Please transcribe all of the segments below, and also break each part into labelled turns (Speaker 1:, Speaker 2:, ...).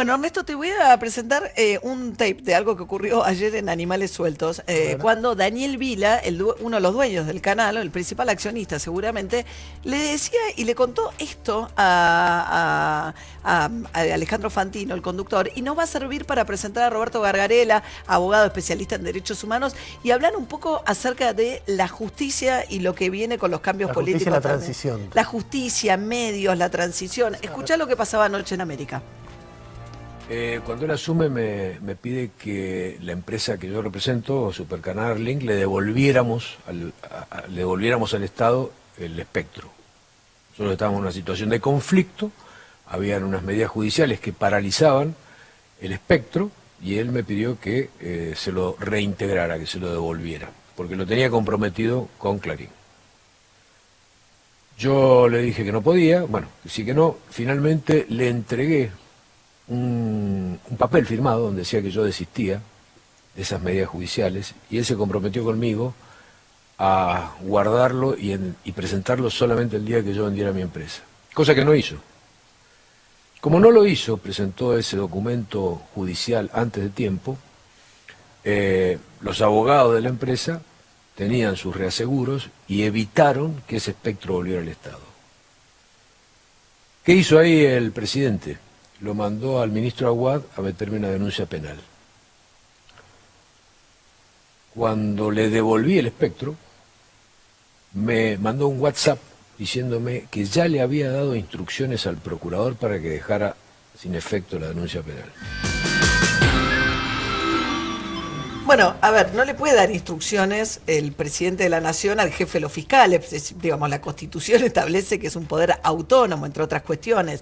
Speaker 1: Bueno, Ernesto, te voy a presentar un tape de algo que ocurrió ayer en Animales Sueltos,
Speaker 2: A ver.
Speaker 1: cuando Daniel Vila, uno de los dueños del canal, o el principal accionista seguramente, le decía y le contó esto a Alejandro Fantino, el conductor, y nos va a servir para presentar a Roberto Gargarela, abogado especialista en derechos humanos, y hablar un poco acerca de la justicia y lo que viene con los cambios
Speaker 2: La justicia y
Speaker 1: políticos
Speaker 2: la
Speaker 1: también.
Speaker 2: transición.
Speaker 1: La justicia, medios, la transición. Escuchá lo que pasaba anoche en América.
Speaker 3: Cuando él asume me pide que la empresa que yo represento, Supercanal Link, le devolviéramos al Estado el espectro. Nosotros estábamos en una situación de conflicto, habían unas medidas judiciales que paralizaban el espectro y él me pidió que se lo reintegrara, que se lo devolviera, porque lo tenía comprometido con Clarín. Yo le dije que no podía, bueno, que sí que no, finalmente le entregué un papel firmado donde decía que yo desistía de esas medidas judiciales y él se comprometió conmigo a guardarlo y presentarlo solamente el día que yo vendiera mi empresa, cosa que no hizo. Como no lo hizo, presentó ese documento judicial antes de tiempo, los abogados de la empresa tenían sus reaseguros y evitaron que ese espectro volviera al Estado. ¿Qué hizo ahí el presidente? Lo mandó al ministro Aguad a meterme una denuncia penal. Cuando le devolví el espectro, me mandó un WhatsApp diciéndome que ya le había dado instrucciones al procurador para que dejara sin efecto la denuncia penal.
Speaker 1: Bueno, a ver, no le puede dar instrucciones el presidente de la Nación al jefe de los fiscales. Digamos, la Constitución establece que es un poder autónomo, entre otras cuestiones.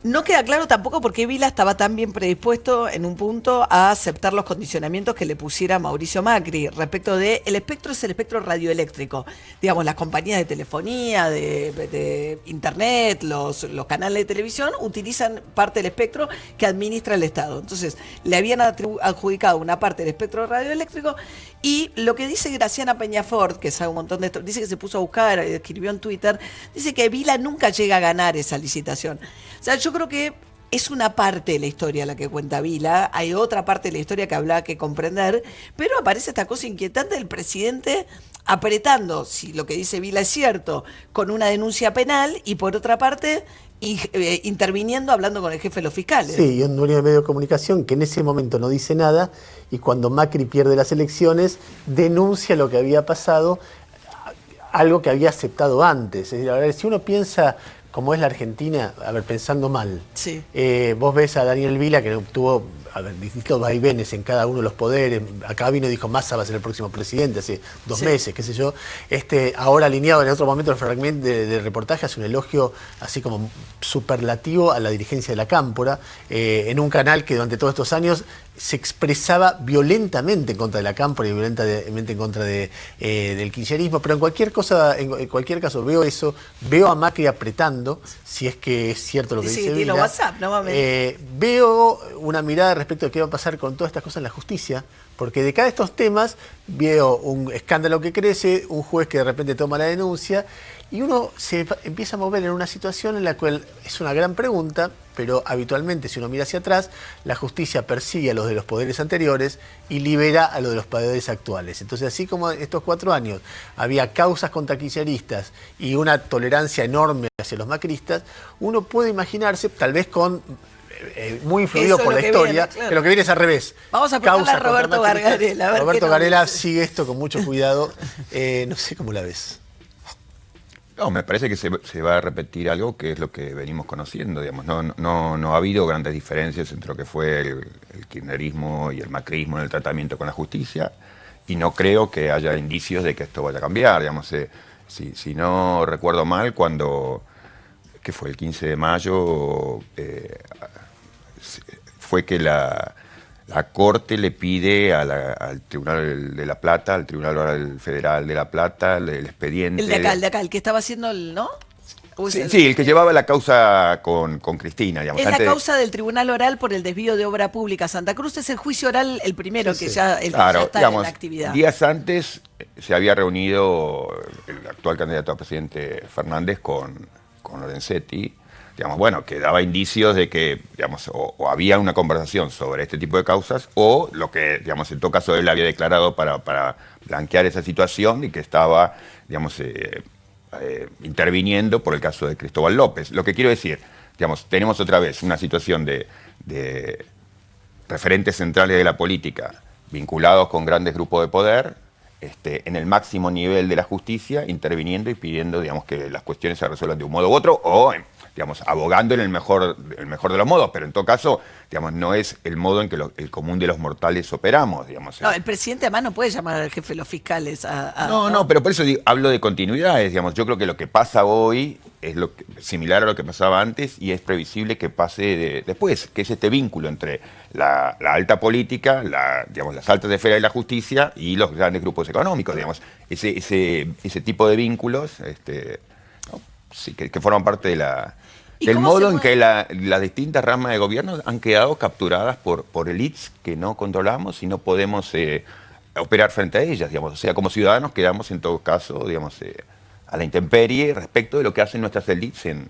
Speaker 1: No queda claro tampoco por qué Vila estaba tan bien predispuesto en un punto a aceptar los condicionamientos que le pusiera Mauricio Macri respecto de el espectro es el espectro radioeléctrico. Digamos, las compañías de telefonía, de internet, los canales de televisión utilizan parte del espectro que administra el Estado. Entonces, le habían adjudicado una parte del espectro radioeléctrico y lo que dice Graciana Peñafort, que sabe un montón de esto, dice que se puso a buscar, escribió en Twitter, dice que Vila nunca llega a ganar esa licitación. O sea, yo creo que es una parte de la historia la que cuenta Vila, hay otra parte de la historia que habrá que comprender, pero aparece esta cosa inquietante del presidente apretando, si lo que dice Vila es cierto, con una denuncia penal y por otra parte interviniendo hablando con el jefe de los fiscales.
Speaker 2: Sí, y un dueño de medio de comunicación que en ese momento no dice nada y cuando Macri pierde las elecciones denuncia lo que había pasado, algo que había aceptado antes. Es decir, a ver, si uno piensa como es la Argentina, a ver, pensando mal,
Speaker 1: Sí.
Speaker 2: vos ves a Daniel Vila que tuvo distintos vaivenes en cada uno de los poderes. Acá vino y dijo Massa va a ser el próximo presidente hace 2 meses, qué sé yo. Ahora alineado en otro momento el fragmento de reportaje hace un elogio así como superlativo a la dirigencia de la Cámpora, en un canal que durante todos estos años se expresaba violentamente en contra de la Cámpora y violentamente en contra del kirchnerismo, pero en cualquier caso veo eso, veo a Macri apretando, si es que es cierto lo que dice
Speaker 1: que tiene
Speaker 2: Vila.
Speaker 1: WhatsApp, no
Speaker 2: Veo una mirada respecto de qué va a pasar con todas estas cosas en la justicia, porque de cada de estos temas veo un escándalo que crece, un juez que de repente toma la denuncia y uno se empieza a mover en una situación en la cual es una gran pregunta, pero habitualmente si uno mira hacia atrás, la justicia persigue a los de los poderes anteriores y libera a los de los poderes actuales. Entonces, así como en estos 4 años había causas contra kirchneristas y una tolerancia enorme hacia los macristas, uno puede imaginarse, tal vez con muy influido por la historia,
Speaker 1: viene, claro.
Speaker 2: pero lo que viene es al revés.
Speaker 1: Vamos a preguntarle a Roberto Gargarela.
Speaker 2: Roberto Gargarela sigue esto con mucho cuidado. No sé cómo la ves.
Speaker 4: No, me parece que se va a repetir algo que es lo que venimos conociendo, digamos. No ha habido grandes diferencias entre lo que fue el kirchnerismo y el macrismo en el tratamiento con la justicia, y no creo que haya indicios de que esto vaya a cambiar, digamos. Si no recuerdo mal, que fue el 15 de mayo, fue que la Corte le pide al Tribunal de La Plata, al Tribunal Oral Federal de La Plata, el expediente.
Speaker 1: El de acá, el que estaba haciendo ¿no?
Speaker 4: Sí, el que llevaba la causa con Cristina, digamos.
Speaker 1: Es la causa del Tribunal Oral por el desvío de obra pública. Santa Cruz es el juicio oral, el primero,
Speaker 2: Sí,
Speaker 1: que
Speaker 2: sí.
Speaker 1: ya, el
Speaker 4: Claro,
Speaker 1: que ya está
Speaker 4: digamos,
Speaker 1: en actividad.
Speaker 4: días antes se había reunido el actual candidato a presidente Fernández con Lorenzetti. digamos, bueno, que daba indicios de que, digamos, o había una conversación sobre este tipo de causas, o lo que, digamos, en todo caso él había declarado para blanquear esa situación y que estaba, digamos, interviniendo por el caso de Cristóbal López. Lo que quiero decir, digamos, tenemos otra vez una situación de referentes centrales de la política vinculados con grandes grupos de poder, en el máximo nivel de la justicia, interviniendo y pidiendo, digamos, que las cuestiones se resuelvan de un modo u otro, o, digamos, abogando en el mejor de los modos, pero en todo caso, digamos, no es el modo en que el común de los mortales operamos, digamos.
Speaker 1: No, el presidente además no puede llamar al jefe de los fiscales
Speaker 4: No, pero por eso hablo de continuidades, digamos. Yo creo que lo que pasa hoy es similar a lo que pasaba antes y es previsible que pase después, que es este vínculo entre la alta política, digamos, las altas esferas de la justicia y los grandes grupos económicos, digamos. Ese tipo de vínculos, ¿no? Sí, que forman parte del modo en que las distintas ramas de gobierno han quedado capturadas por élites que no controlamos y no podemos operar frente a ellas, digamos. O sea, como ciudadanos quedamos en todo caso, digamos, a la intemperie respecto de lo que hacen nuestras élites en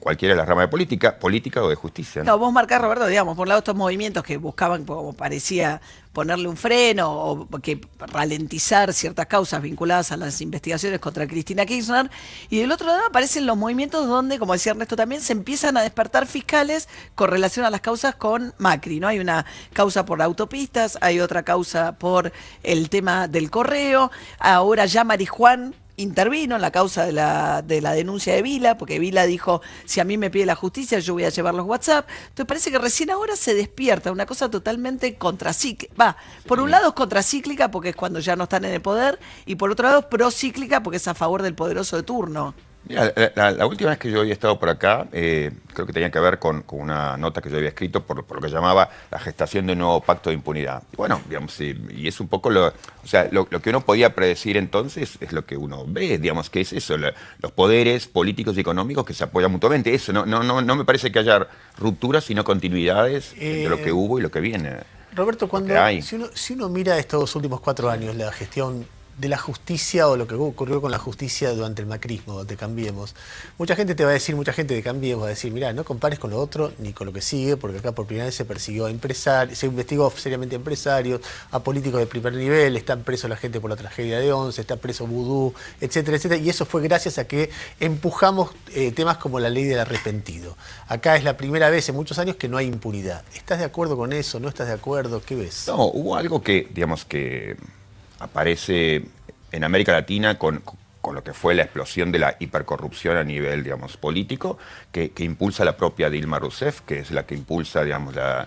Speaker 4: cualquiera de las ramas de política o de justicia, ¿no?
Speaker 1: No, vos marcás, Roberto, digamos, por un lado estos movimientos que buscaban, como parecía, ponerle un freno o que ralentizar ciertas causas vinculadas a las investigaciones contra Cristina Kirchner, y del otro lado aparecen los movimientos donde, como decía Ernesto también, se empiezan a despertar fiscales con relación a las causas con Macri, ¿no? Hay una causa por autopistas, hay otra causa por el tema del correo, ahora ya Marijuán intervino en la causa de la denuncia de Vila, porque Vila dijo, si a mí me pide la justicia, yo voy a llevar los WhatsApp. Entonces parece que recién ahora se despierta una cosa totalmente contracíclica. Por un lado es contracíclica, porque es cuando ya no están en el poder, y por otro lado es procíclica, porque es a favor del poderoso de turno.
Speaker 4: Mira, la última vez que yo había estado por acá, creo que tenía que ver con una nota que yo había escrito por lo que llamaba la gestación de un nuevo pacto de impunidad. Y bueno, digamos, y es un poco lo que uno podía predecir entonces es lo que uno ve, digamos, que es eso, los poderes políticos y económicos que se apoyan mutuamente. Eso, no me parece que haya rupturas, sino continuidades entre lo que hubo y lo que viene.
Speaker 2: Roberto, si uno mira estos últimos 4 años, la gestión de la justicia o lo que ocurrió con la justicia durante el macrismo de Cambiemos, mucha gente de Cambiemos va a decir, mirá, no compares con lo otro ni con lo que sigue, porque acá por primera vez se persiguió a empresarios, se investigó seriamente a empresarios, a políticos de primer nivel, están presos la gente por la tragedia de Once, está preso Vudú, etcétera, etcétera, y eso fue gracias a que empujamos temas como la ley del arrepentido. Acá es la primera vez en muchos años que no hay impunidad. ¿Estás de acuerdo con eso? ¿No estás de acuerdo? ¿Qué ves?
Speaker 4: No, hubo algo que, digamos, que aparece en América Latina con lo que fue la explosión de la hipercorrupción a nivel, digamos, político, que impulsa la propia Dilma Rousseff, que es la que impulsa, digamos, la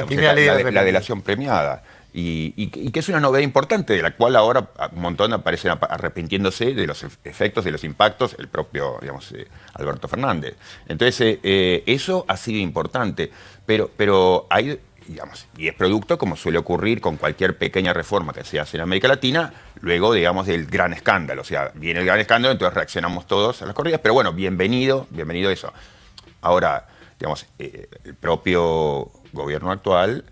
Speaker 2: primera ley de
Speaker 4: la delación premiada. Y que es una novedad importante, de la cual ahora un montón aparecen arrepintiéndose de los efectos, de los impactos, el propio, digamos, Alberto Fernández. Entonces, eso ha sido importante, pero hay, digamos, y es producto, como suele ocurrir con cualquier pequeña reforma que se hace en América Latina, luego, digamos, del gran escándalo. O sea, viene el gran escándalo, entonces reaccionamos todos a las corridas, pero bueno, bienvenido eso. Ahora, digamos, el propio gobierno actual,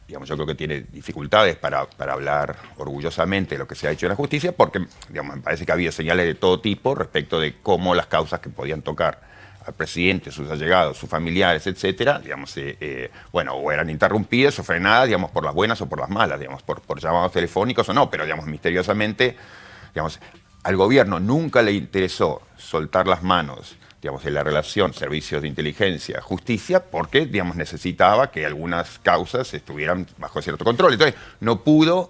Speaker 4: digamos, yo creo que tiene dificultades para hablar orgullosamente de lo que se ha hecho en la justicia, porque, digamos, me parece que había señales de todo tipo respecto de cómo las causas que podían tocar al presidente, sus allegados, sus familiares, etcétera, digamos, bueno, o eran interrumpidas o frenadas, digamos, por las buenas o por las malas, digamos, por llamados telefónicos o no, pero, digamos, misteriosamente, digamos, al gobierno nunca le interesó soltar las manos, digamos, de la relación servicios de inteligencia, justicia, porque, digamos, necesitaba que algunas causas estuvieran bajo cierto control. Entonces, no pudo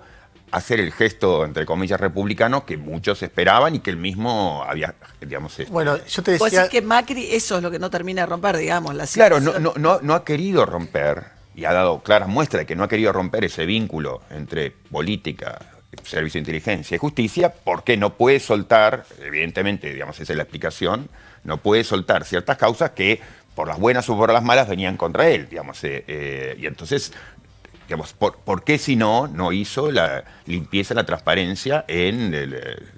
Speaker 4: hacer el gesto, entre comillas, republicano que muchos esperaban y que él mismo había, digamos...
Speaker 2: Bueno, yo te decía...
Speaker 1: Pues es que Macri, eso es lo que no termina de romper, digamos, la
Speaker 4: Claro,
Speaker 1: situación.
Speaker 4: no ha querido romper, y ha dado claras muestras de que no ha querido romper ese vínculo entre política, servicio de inteligencia y justicia, porque no puede soltar, evidentemente, digamos, esa es la explicación, no puede soltar ciertas causas que, por las buenas o por las malas, venían contra él, digamos, y entonces... digamos, ¿por qué si no hizo la limpieza, la transparencia en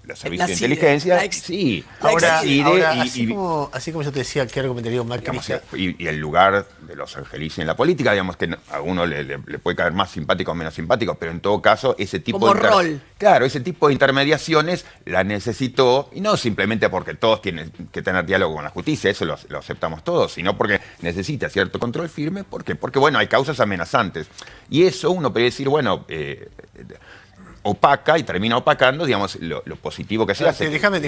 Speaker 4: los servicios de
Speaker 1: CIDE,
Speaker 4: inteligencia?
Speaker 1: sí.
Speaker 2: Ahora,
Speaker 4: CIDE
Speaker 2: así como yo te decía, qué argumentaría un macrista.
Speaker 4: y el lugar de los Angelici en la política, digamos que a uno le puede caer más simpático o menos simpático, pero en todo caso ese tipo
Speaker 1: como rol.
Speaker 4: Claro, ese tipo de intermediaciones la necesitó, y no simplemente porque todos tienen que tener diálogo con la justicia, eso lo aceptamos todos, sino porque necesita cierto control firme, porque bueno, hay causas amenazantes. Y eso uno puede decir, bueno, opaca y termina opacando, digamos, lo positivo que se hace.
Speaker 2: Déjame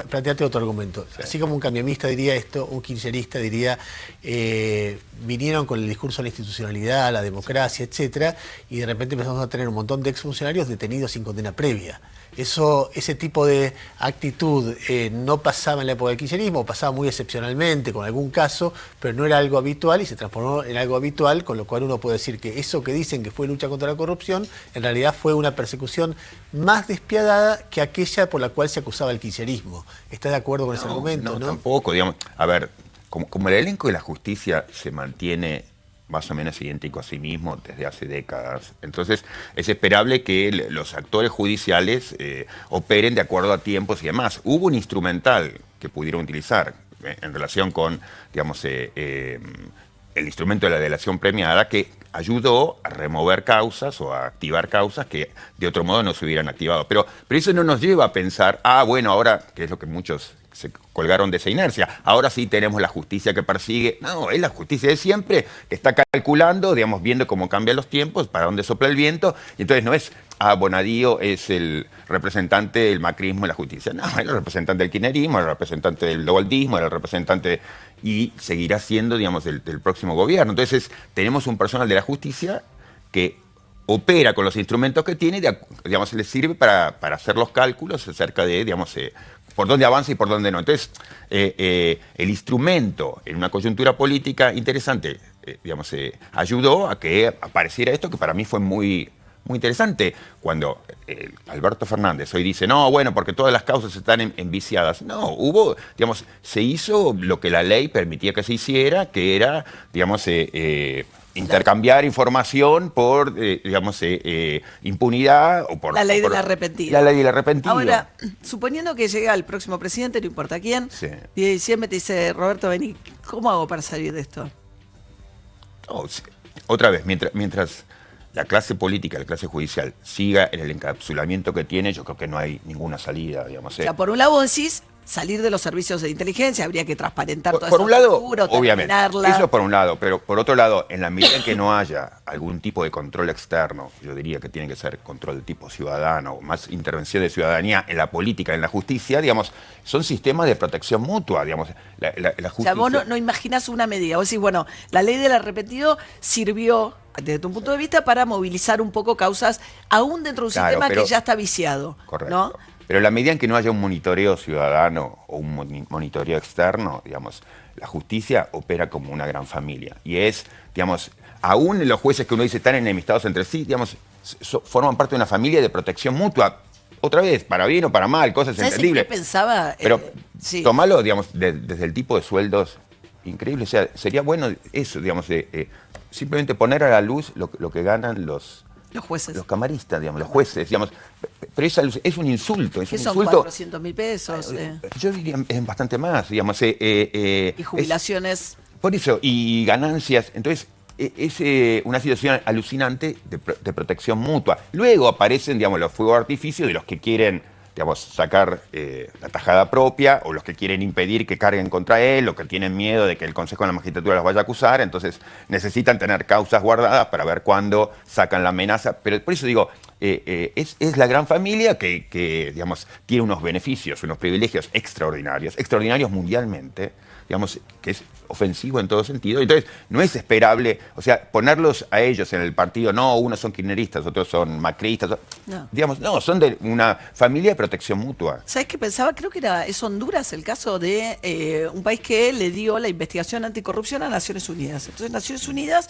Speaker 2: plantearte otro argumento. Sí. Así como un cambiamista diría esto, un kirchnerista diría, vinieron con el discurso de la institucionalidad, la democracia, etcétera, y de repente empezamos a tener un montón de exfuncionarios detenidos sin condena previa. Ese tipo de actitud no pasaba en la época del kirchnerismo, pasaba muy excepcionalmente con algún caso, pero no era algo habitual y se transformó en algo habitual, con lo cual uno puede decir que eso que dicen que fue lucha contra la corrupción, en realidad fue una persecución más despiadada que aquella por la cual se acusaba el kirchnerismo. ¿Estás de acuerdo con ese argumento?
Speaker 4: No, tampoco, digamos. A ver, como el elenco de la justicia se mantiene más o menos idéntico a sí mismo desde hace décadas. Entonces, es esperable que los actores judiciales operen de acuerdo a tiempos y demás. Hubo un instrumental que pudieron utilizar en relación con, digamos, el instrumento de la delación premiada que ayudó a remover causas o a activar causas que de otro modo no se hubieran activado. Pero eso no nos lleva a pensar, bueno, ahora, que es lo que muchos se colgaron de esa inercia. Ahora sí tenemos la justicia que persigue. No, es la justicia de siempre, que está calculando, digamos, viendo cómo cambian los tiempos, para dónde sopla el viento. Y entonces no es, Bonadío es el representante del macrismo en la justicia. No, es el representante del kirchnerismo, el representante del goldismo, el representante... Y seguirá siendo, digamos, del próximo gobierno. Entonces tenemos un personal de la justicia que opera con los instrumentos que tiene, digamos, le sirve para hacer los cálculos acerca de, digamos, por dónde avanza y por dónde no. Entonces, el instrumento en una coyuntura política interesante, digamos, ayudó a que apareciera esto que para mí fue muy interesante. Cuando Alberto Fernández hoy dice, no, bueno, porque todas las causas están enviciadas. No, digamos, se hizo lo que la ley permitía que se hiciera, que era, digamos, intercambiar información por, digamos, impunidad o por...
Speaker 1: La ley del arrepentido.
Speaker 4: La ley del arrepentido.
Speaker 1: Ahora, suponiendo que llega el próximo presidente, no importa quién,
Speaker 4: Sí.
Speaker 1: y de diciembre te dice, Roberto, vení, ¿cómo hago para salir de esto?
Speaker 4: No, otra vez, mientras la clase política, la clase judicial siga en el encapsulamiento que tiene, yo creo que no hay ninguna salida, digamos.
Speaker 1: O sea, por un lado vos decís, salir de los servicios de inteligencia, habría que transparentar toda
Speaker 4: Por
Speaker 1: esa
Speaker 4: un lado,
Speaker 1: estructura,
Speaker 4: obviamente,
Speaker 1: terminarla.
Speaker 4: eso por un lado, pero por otro lado, en la medida en que no haya algún tipo de control externo, yo diría que tiene que ser control de tipo ciudadano, más intervención de ciudadanía en la política, en la justicia, digamos, son sistemas de protección mutua, digamos, la justicia...
Speaker 1: O sea, vos no imaginás una medida, vos decís, bueno, la ley del arrepentido sirvió, desde tu punto de vista, para movilizar un poco causas, aún dentro de un sistema que ya está viciado.
Speaker 4: Correcto.
Speaker 1: ¿No?
Speaker 4: Pero en la medida en que no haya un monitoreo ciudadano o un monitoreo externo, digamos, la justicia opera como una gran familia. Y es, digamos, aún los jueces que uno dice están enemistados entre sí, digamos, forman parte de una familia de protección mutua. Otra vez, para bien o para mal, cosas entendibles.
Speaker 1: ¿Sabes qué pensaba?
Speaker 4: Pero
Speaker 1: Sí.
Speaker 4: tomalo, digamos, desde el tipo de sueldos increíbles. O sea, sería bueno eso, digamos, simplemente poner a la luz lo que ganan los
Speaker 1: jueces.
Speaker 4: Los camaristas, digamos, los jueces, digamos. Pero es un insulto, es
Speaker 1: ¿Qué
Speaker 4: un
Speaker 1: son,
Speaker 4: insulto.
Speaker 1: 400.000 pesos?
Speaker 4: Yo diría es bastante más, digamos.
Speaker 1: Y jubilaciones.
Speaker 4: Por eso, y ganancias. Entonces, es una situación alucinante de protección mutua. Luego aparecen, digamos, los fuegos de artificio de los que quieren, digamos, sacar la tajada propia, o los que quieren impedir que carguen contra él, o que tienen miedo de que el Consejo de la Magistratura los vaya a acusar, entonces necesitan tener causas guardadas para ver cuándo sacan la amenaza. Pero por eso digo, es la gran familia que, digamos, tiene unos beneficios, unos privilegios extraordinarios mundialmente, digamos, que es ofensivo en todo sentido. Entonces, no es esperable, o sea, ponerlos a ellos en el partido, no, unos son kirchneristas, otros son macristas,
Speaker 1: No.
Speaker 4: digamos, no, son de una familia de protección mutua.
Speaker 1: ¿Sabes qué pensaba? Creo que es Honduras el caso de un país que le dio la investigación anticorrupción a Naciones Unidas. Entonces, Naciones Unidas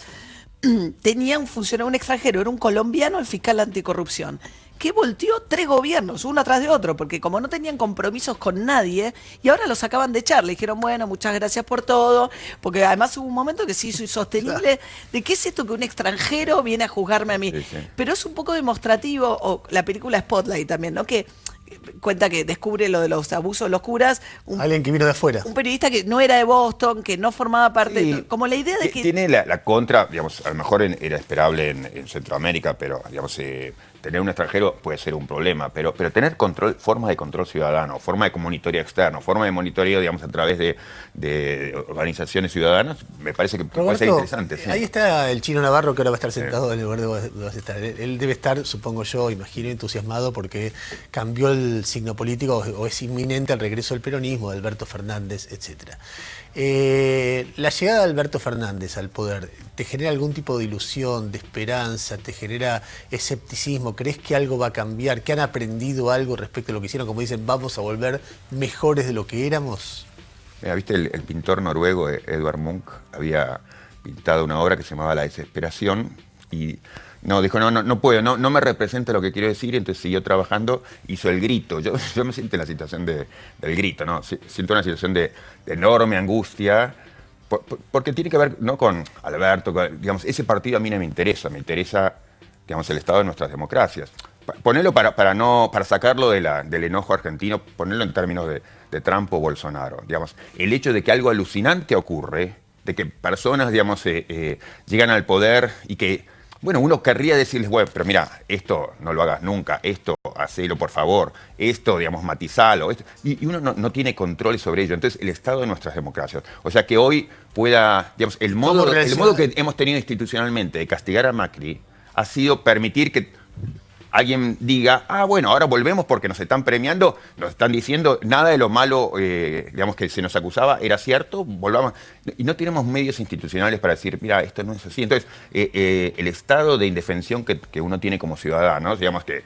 Speaker 1: tenía un funcionario, un extranjero, era un colombiano el fiscal anticorrupción, que volteó 3 gobiernos, uno atrás de otro, porque como no tenían compromisos con nadie, y ahora los acaban de echar, le dijeron, bueno, muchas gracias por todo, porque además hubo un momento que se hizo insostenible, de qué es esto que un extranjero viene a juzgarme a mí.
Speaker 4: Sí, sí.
Speaker 1: Pero es un poco demostrativo, o la película Spotlight también, ¿no? Que cuenta que descubre lo de los abusos de los curas,
Speaker 2: Alguien que vino de afuera.
Speaker 1: un periodista que no era de Boston, que no formaba parte,
Speaker 4: Sí.
Speaker 1: como la idea de que...
Speaker 4: Tiene la contra, digamos, a lo mejor era esperable en Centroamérica, pero, digamos, tener un extranjero puede ser un problema, pero tener control, forma de control ciudadano, forma de monitoreo externo, forma de monitoreo, digamos, a través de organizaciones ciudadanas, me parece que puede ser
Speaker 2: Roberto,
Speaker 4: interesante. Sí.
Speaker 2: ahí está el Chino Navarro que ahora va a estar sentado en el lugar donde vas a estar. Él debe estar, supongo yo, imagino, entusiasmado porque cambió el signo político o es inminente el regreso del peronismo, de Alberto Fernández, etcétera. La llegada de Alberto Fernández al poder, ¿te genera algún tipo de ilusión, de esperanza? ¿Te genera escepticismo? ¿Crees que algo va a cambiar? ¿Que han aprendido algo respecto a lo que hicieron? Como dicen, vamos a volver mejores de lo que éramos.
Speaker 4: Mira, ¿viste el pintor noruego Edvard Munch? Había pintado una obra que se llamaba La desesperación y dijo, no puedo, no me representa lo que quiero decir, entonces siguió trabajando, hizo El Grito. Yo me siento en la situación del grito, ¿no? Siento una situación de enorme angustia, porque tiene que ver, ¿no?, con Alberto, digamos, ese partido a mí no me interesa, digamos, el estado de nuestras democracias. Ponerlo para sacarlo del enojo argentino, ponerlo en términos de Trump o Bolsonaro. Digamos, el hecho de que algo alucinante ocurre, de que personas, digamos, llegan al poder y que, bueno, uno querría decirles, bueno, pero mira, esto no lo hagas nunca, esto hacelo por favor, esto, digamos, matizalo, y uno no tiene control sobre ello. Entonces, el estado de nuestras democracias. O sea, que hoy pueda, digamos, el modo que hemos tenido institucionalmente de castigar a Macri ha sido permitir que alguien diga, bueno, ahora volvemos porque nos están premiando, nos están diciendo, nada de lo malo, digamos, que se nos acusaba era cierto, volvamos. Y no tenemos medios institucionales para decir, mira, esto no es así. Entonces, el estado de indefensión que uno tiene como ciudadano, digamos que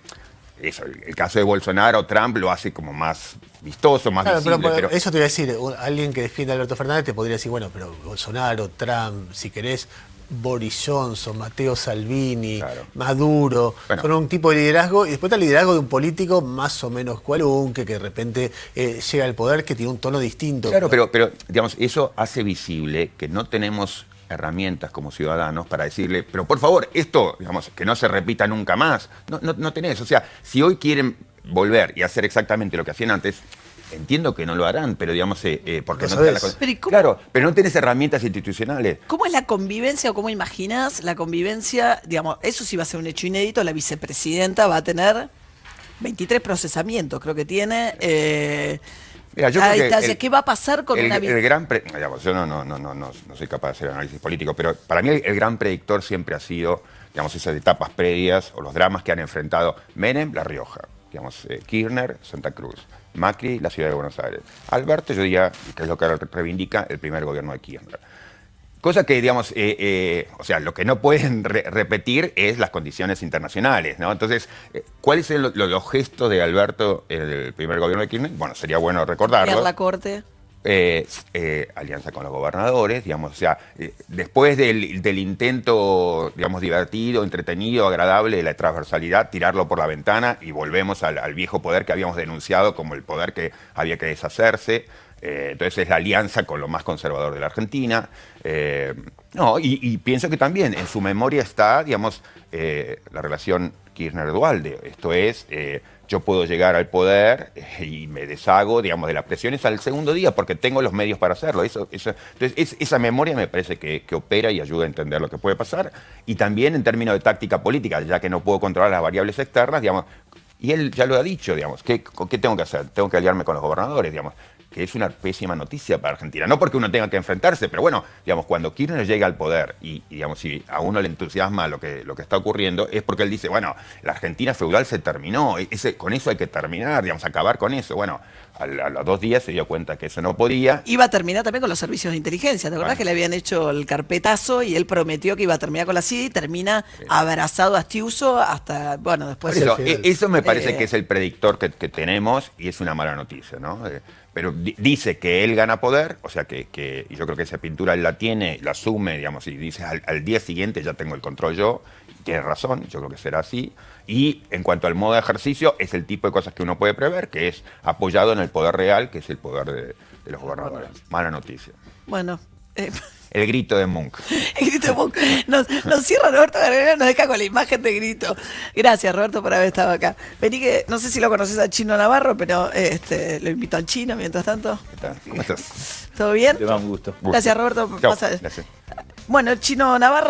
Speaker 4: eso, el caso de Bolsonaro o Trump lo hace como más vistoso, más visible.
Speaker 2: Pero eso te voy a decir, alguien que defiende a Alberto Fernández te podría decir, bueno, pero Bolsonaro, Trump, si querés, Boris Johnson, Matteo Salvini,
Speaker 4: claro,
Speaker 2: Maduro,
Speaker 4: bueno,
Speaker 2: son un tipo de liderazgo, y después está el liderazgo de un político más o menos cualunque, que de repente llega al poder, que tiene un tono distinto.
Speaker 4: Claro, pero digamos, eso hace visible que no tenemos herramientas como ciudadanos para decirle, pero por favor, esto, digamos, que no se repita nunca más. No tenés. O sea, si hoy quieren volver y hacer exactamente lo que hacían antes, entiendo que no lo harán, pero digamos, porque no tenés claro, pero no tenés herramientas institucionales.
Speaker 1: ¿Cómo es la convivencia o cómo imaginas la convivencia? Digamos, eso sí va a ser un hecho inédito. La vicepresidenta va a tener 23 procesamientos, creo que tiene.
Speaker 4: Mira, yo creo que
Speaker 1: ¿qué va a pasar con una
Speaker 4: digamos, yo no soy capaz de hacer análisis político, pero para mí el gran predictor siempre ha sido, digamos, esas etapas previas o los dramas que han enfrentado Menem, La Rioja, digamos, Kirchner, Santa Cruz, Macri, la ciudad de Buenos Aires. Alberto, yo diría, que es lo que reivindica el primer gobierno de Kirchner. Cosa que, digamos, o sea, lo que no pueden repetir es las condiciones internacionales, ¿no? Entonces, ¿cuáles son los gestos de Alberto en el primer gobierno de Kirchner? Bueno, sería bueno recordarlo.
Speaker 1: la corte?
Speaker 4: Alianza con los gobernadores, digamos, o sea, después del intento, digamos, divertido, entretenido, agradable de la transversalidad, tirarlo por la ventana y volvemos al viejo poder que habíamos denunciado como el poder que había que deshacerse. Entonces es la alianza con lo más conservador de la Argentina. Y pienso que también en su memoria está, digamos, la relación Kirchner-Duhalde. Esto es, yo puedo llegar al poder y me deshago, digamos, de las presiones al segundo día porque tengo los medios para hacerlo. Entonces, esa memoria me parece que opera y ayuda a entender lo que puede pasar. Y también en términos de táctica política, ya que no puedo controlar las variables externas, digamos, y él ya lo ha dicho, digamos, ¿qué tengo que hacer? Tengo que aliarme con los gobernadores, digamos, que es una pésima noticia para Argentina. No porque uno tenga que enfrentarse, pero bueno, digamos, cuando Kirchner llega al poder y digamos, si a uno le entusiasma lo que está ocurriendo, es porque él dice, bueno, la Argentina feudal se terminó, con eso hay que terminar, digamos, acabar con eso. Bueno, a los 2 días se dio cuenta que eso no podía.
Speaker 1: Iba a terminar también con los servicios de inteligencia. ¿Te acordás que le habían hecho el carpetazo y él prometió que iba a terminar con la CIA y termina abrazado a Stiuso hasta, bueno, después...
Speaker 4: Eso me parece que es el predictor que tenemos y es una mala noticia, ¿no? Pero dice que él gana poder, o sea y yo creo que esa pintura él la tiene, la asume, digamos, y dice al día siguiente ya tengo el control yo. tiene razón, yo creo que será así. Y en cuanto al modo de ejercicio, es el tipo de cosas que uno puede prever, que es apoyado en el poder real, que es el poder de los gobernadores. Mala noticia.
Speaker 1: Bueno.
Speaker 4: El grito de Munch.
Speaker 1: El grito de Munch. Nos cierra Roberto Gargarella, nos deja con la imagen de grito. Gracias, Roberto, por haber estado acá. Vení que, no sé si lo conoces a Chino Navarro, pero lo invito al Chino mientras tanto.
Speaker 4: ¿Qué tal? ¿Cómo estás?
Speaker 1: ¿Todo bien?
Speaker 5: Te va un gusto.
Speaker 1: Gracias, Roberto.
Speaker 4: Chau,
Speaker 1: Pasa.
Speaker 4: gracias.
Speaker 1: Bueno, el Chino Navarro.